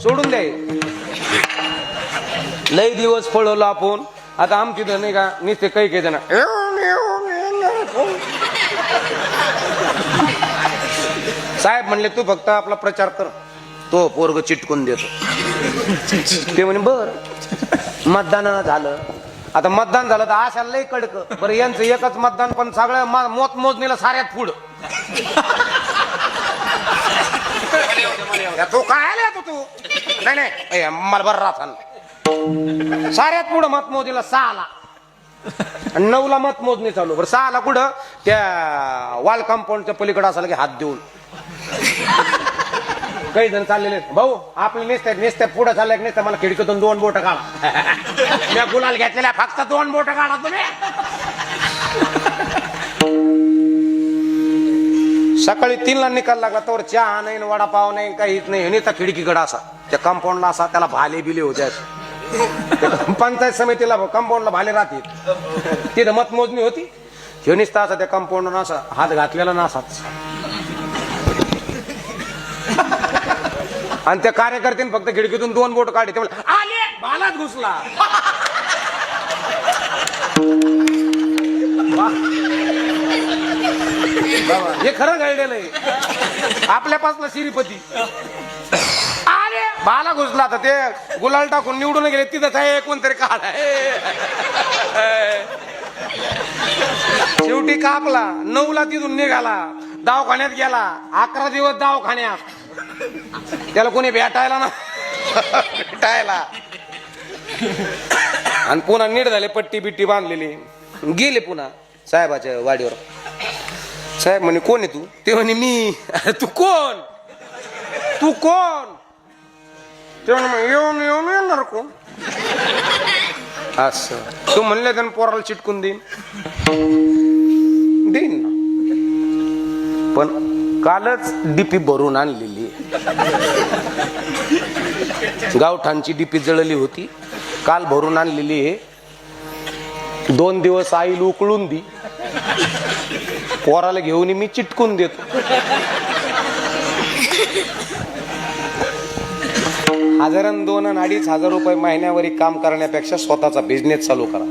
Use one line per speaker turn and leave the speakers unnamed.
सोडून द्याय. लय दिवस पळवलो आपण. आता आमची तर नाही का नुसते काही काही जण साहेब म्हणले तू फक्त आपला प्रचार कर, तो पोरग चिटकून देतो. ते म्हणे बर. मतदान झालं. आता मतदान झालं तर अशा लय कडक. बरं यांचं एकच मतदान पण सगळं मोजणीला साऱ्यात पुढं. तू काय आला तू? नाही नाही मला बरं राहता साऱ्यात पुढं मतमोजणीला 6ला आणि 9ला मतमोजणी चालू. बरं 6ला कुठं त्या वॉल कंपाऊंडच्या पलीकडे असाल की हात देऊन काही जण चाललेले. भाऊ आपले नेसतात पुढे चालले नेसतात. मला खिडकीतून 2 बोट काढा. त्या गुलाल घेतलेल्या फक्त 2 बोट काढा तुम्ही. सकाळी 3ला निकाल लागला तर चहा नाही वडापाव नाही काहीच नाही. नुसता खिडकीकडे असा त्या कंपाऊंडला असा त्याला भाले बिले होते. पंचायत समितीला कंपाऊंडला भाले राहते. तिथं मतमोजणी होती. हे नुसता असा त्या कंपाऊंडला असा हात घातलेला नसाच. आणि त्या कार्यकर्त्याने फक्त खिडकीतून 2 बोट काढले. ते आले भालाच घुसला. हे खरं घडलेलं आहे. आपल्यापासून श्रीपती अरे भाला घुसला. तर ते गुलाल टाकून निवडून गेले. तिथंच आहे कोणतरी काढ. शेवटी कापला. 9ला तिथून निघाला. दवाखान्यात गेला. 11 दिवस दवाखान्यात. त्याला कोणी भेटायला ना भेटायला. आणि पुन्हा नीट झाले. पट्टी बिट्टी बांधलेली. गेले पुन्हा साहेबाच्या वाडीवर. साहेब म्हणे कोण आहे तू? ते म्हणे मी. तू कोण? तू कोण? ते म्हणे येऊन येऊन येणार कोण असं. तू म्हणले त्यानं पोराला चिटकून देईन ना. पण कालच डीपी भरून आणलेली. गावठाणची डीपी जळली होती. काल भरून आणलेली आहे. 2 दिवस आईला उकळून दी. पोराला घेऊन मी चिटकून देतो. 1000 2 आणि 2500 रुपये महिन्यावर काम करण्यापेक्षा स्वतःचा बिझनेस चालू करा.